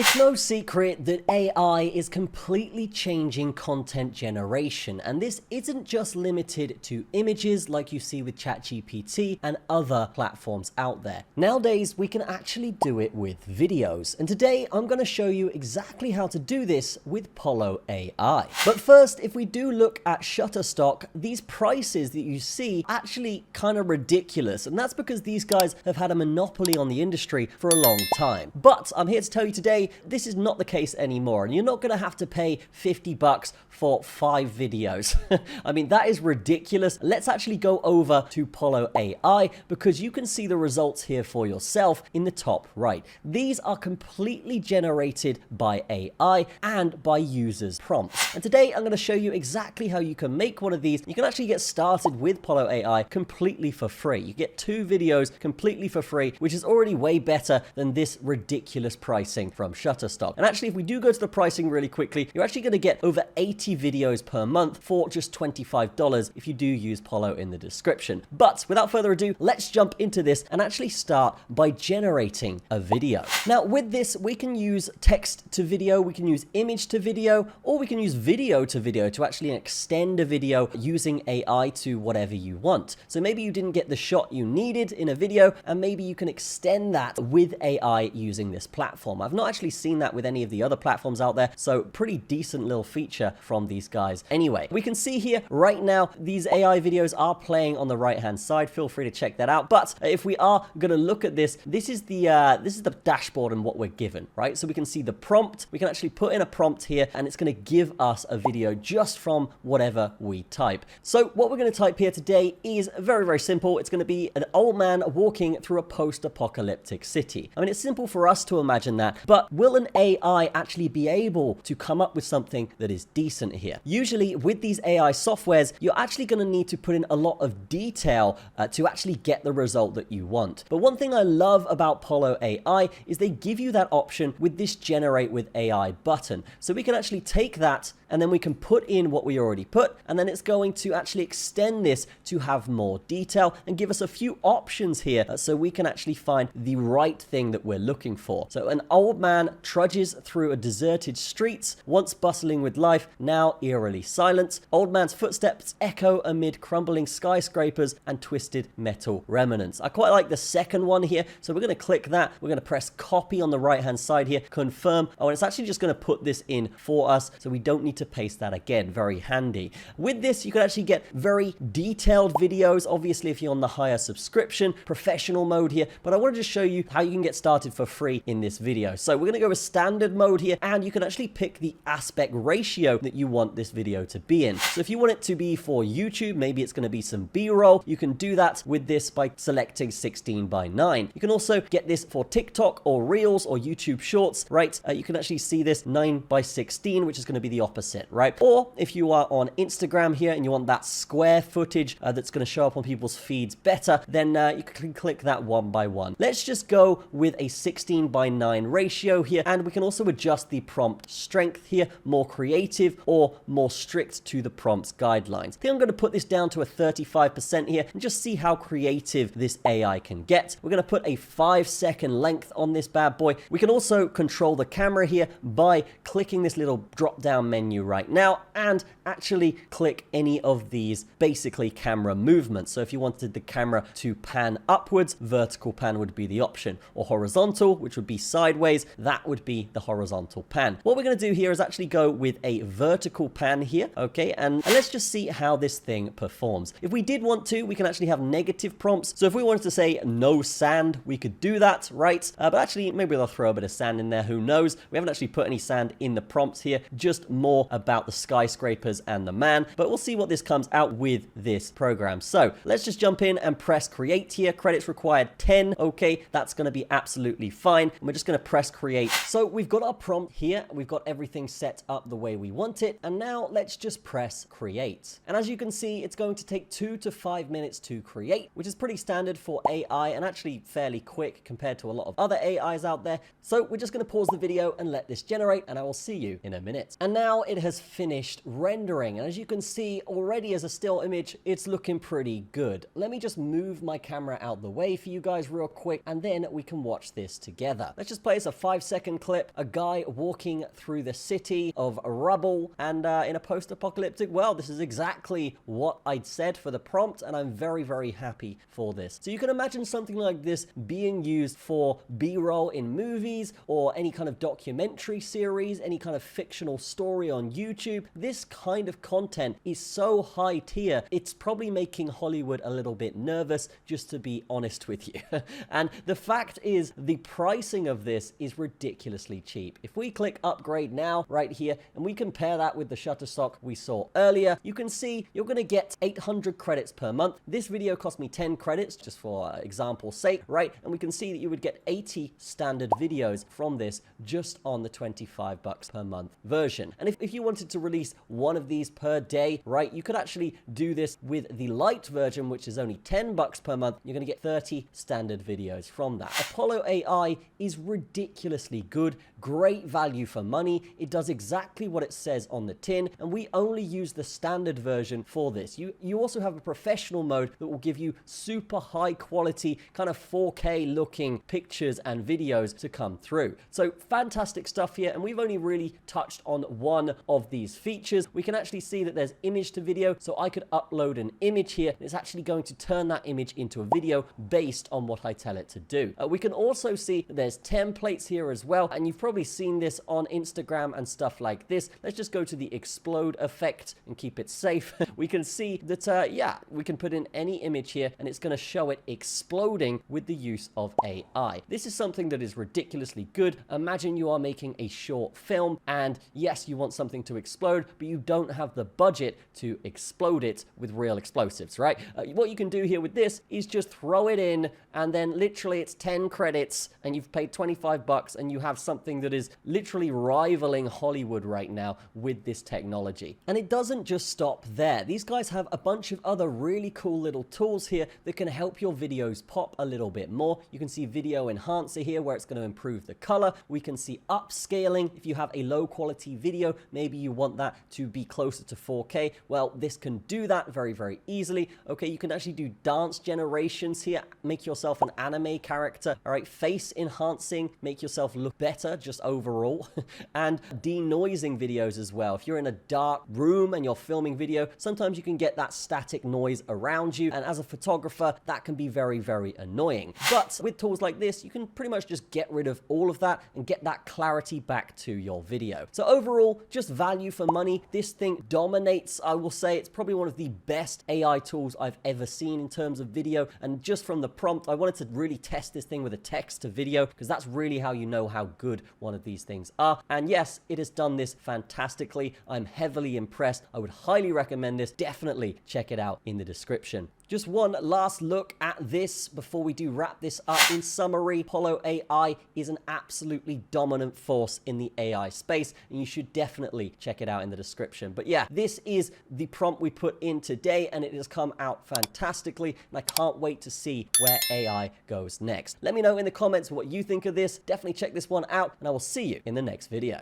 It's no secret that AI is completely changing content generation, and this isn't just limited to images like you see with ChatGPT and other platforms out there. Nowadays, we can actually do it with videos, and today I'm going to show you exactly how to do this with Polo AI. But first, if we do look at Shutterstock, these prices that you see actually kind of ridiculous, and that's because these guys have had a monopoly on the industry for a long time. But I'm here to tell you today, this is not the case anymore, and you're not going to have to pay 50 bucks for 5 videos. I mean, that is ridiculous. Let's actually go over to Polo AI because you can see the results here for yourself in the top right. These are completely generated by AI and by users' prompts. And today I'm going to show you exactly how you can make one of these. You can actually get started with Polo AI completely for free. You get 2 videos completely for free, which is already way better than this ridiculous pricing from Shutterstock. And actually, if we do go to the pricing really quickly, you're actually going to get over 80 videos per month for just $25 if you do use Polo in the description. But without further ado, let's jump into this and actually start by generating a video. Now, with this, we can use text to video, we can use image to video, or we can use video to actually extend a video using AI to whatever you want. So maybe you didn't get the shot you needed in a video, and maybe you can extend that with AI using this platform. I've not actually seen that with any of the other platforms out there, so pretty decent little feature from these guys. Anyway, we can see here right now, these AI videos are playing on the right-hand side. Feel free to check that out. But if we are going to look at this, this is the dashboard and what we're given, right? So we can see the prompt. We can actually put in a prompt here, and it's going to give us a video just from whatever we type. So what we're going to type here today is very, very simple. It's going to be an old man walking through a post-apocalyptic city. I mean, it's simple for us to imagine that, but will an AI actually be able to come up with something that is decent here? Usually with these AI softwares, you're actually going to need to put in a lot of detail to actually get the result that you want. But one thing I love about Polo AI is they give you that option with this generate with AI button. So we can actually take that and then we can put in what we already put, and then it's going to actually extend this to have more detail and give us a few options here so we can actually find the right thing that we're looking for. So an old man trudges through a deserted streets, once bustling with life, now eerily silent. Old man's footsteps echo amid crumbling skyscrapers and twisted metal remnants. I quite like the second one here, so we're going to click that. We're going to press copy on the right hand side here, confirm. Oh, and it's actually just going to put this in for us, so we don't need to paste that again. Very handy. With this, you can actually get very detailed videos, obviously if you're on the higher subscription, professional mode here, but I wanted to show you how you can get started for free in this video. So we're going to go with standard mode here, and you can actually pick the aspect ratio that you want this video to be in. So if you want it to be for YouTube, maybe it's going to be some B-roll, you can do that with this by selecting 16:9. You can also get this for TikTok or Reels or YouTube Shorts, right? You can actually see this 9:16, which is going to be the opposite, right? Or if you are on Instagram here and you want that square footage that's going to show up on people's feeds better, then you can click that 1:1. Let's just go with a 16:9 ratio here, and we can also adjust the prompt strength here, more creative or more strict to the prompt's guidelines. I think I'm going to put this down to a 35% here and just see how creative this AI can get. We're going to put a 5-second length on this bad boy. We can also control the camera here by clicking this little drop-down menu right now and actually click any of these basically camera movements. So if you wanted the camera to pan upwards, vertical pan would be the option, or horizontal, which would be sideways, that would be the horizontal pan. What we're going to do here is actually go with a vertical pan here, okay, and let's just see how this thing performs. If we did want to, we can actually have negative prompts. So if we wanted to say no sand, we could do that, right? But actually, maybe they'll throw a bit of sand in there, who knows? We haven't actually put any sand in the prompts here, just more about the skyscrapers and the man, but we'll see what this comes out with this program. So let's just jump in and press create here. Credits required 10. Okay, that's going to be absolutely fine. And we're just going to press create. So we've got our prompt here. We've got everything set up the way we want it. And now let's just press create. And as you can see, it's going to take 2 to 5 minutes to create, which is pretty standard for AI and actually fairly quick compared to a lot of other AIs out there. So we're just going to pause the video and let this generate, and I will see you in a minute. And now it has finished rendering. And as you can see already as a still image, it's looking pretty good. Let me just move my camera out the way for you guys real quick, and then we can watch this together. Let's just place a 5 5-second clip, a guy walking through the city of rubble and in a post-apocalyptic world. This is exactly what I'd said for the prompt, and I'm very, very happy for this. So you can imagine something like this being used for B-roll in movies or any kind of documentary series, any kind of fictional story on YouTube. This kind of content is so high tier, it's probably making Hollywood a little bit nervous, just to be honest with you. And the fact is, the pricing of this is ridiculously cheap. If we click upgrade now right here and we compare that with the Shutterstock we saw earlier, you can see you're going to get 800 credits per month. This video cost me 10 credits just for example's sake, right? And we can see that you would get 80 standard videos from this just on the $25 per month version. And if you wanted to release one of these per day, right, you could actually do this with the light version, which is only $10 per month. You're going to get 30 standard videos from that. Polo AI is ridiculously good, great value for money. It does exactly what it says on the tin, and we only use the standard version for this. You also have a professional mode that will give you super high quality, kind of 4K looking pictures and videos to come through. So fantastic stuff here, and we've only really touched on one of these features. We can actually see that there's image to video, so I could upload an image here. It's actually going to turn that image into a video based on what I tell it to do. We can also see that there's templates here as well, and you've probably seen this on Instagram and stuff like this. Let's just go to the explode effect and keep it safe. We can see that, yeah, we can put in any image here and it's going to show it exploding with the use of AI. This is something that is ridiculously good. Imagine you are making a short film and yes, you want something to explode, but you don't have the budget to explode it with real explosives, right? What you can do here with this is just throw it in and then literally it's 10 credits and you've paid $25 and you have something that is literally rivaling Hollywood right now with this technology. And it doesn't just stop there. These guys have a bunch of other really cool little tools here that can help your videos pop a little bit more. You can see video enhancer here where it's going to improve the color. We can see upscaling. If you have a low quality video, maybe you want that to be closer to 4K. Well, this can do that very, very easily. Okay, you can actually do dance generations here, make yourself an anime character. All right, face enhancing, make yourself look better just overall, and denoising videos as well. If you're in a dark room and you're filming video, sometimes you can get that static noise around you, and as a photographer, that can be very, very annoying. But with tools like this, you can pretty much just get rid of all of that and get that clarity back to your video. So overall, just value for money. This thing dominates, I will say. It's probably one of the best AI tools I've ever seen in terms of video, and just from the prompt, I wanted to really test this thing with a text to video because that's really how you know how good one of these things are. And yes, it has done this fantastically. I'm heavily impressed. I would highly recommend this. Definitely check it out in the description. Just one last look at this before we do wrap this up. In summary, Polo AI is an absolutely dominant force in the AI space, and you should definitely check it out in the description. But yeah, this is the prompt we put in today, and it has come out fantastically, and I can't wait to see where AI goes next. Let me know in the comments what you think of this. Definitely check this one out, and I will see you in the next video.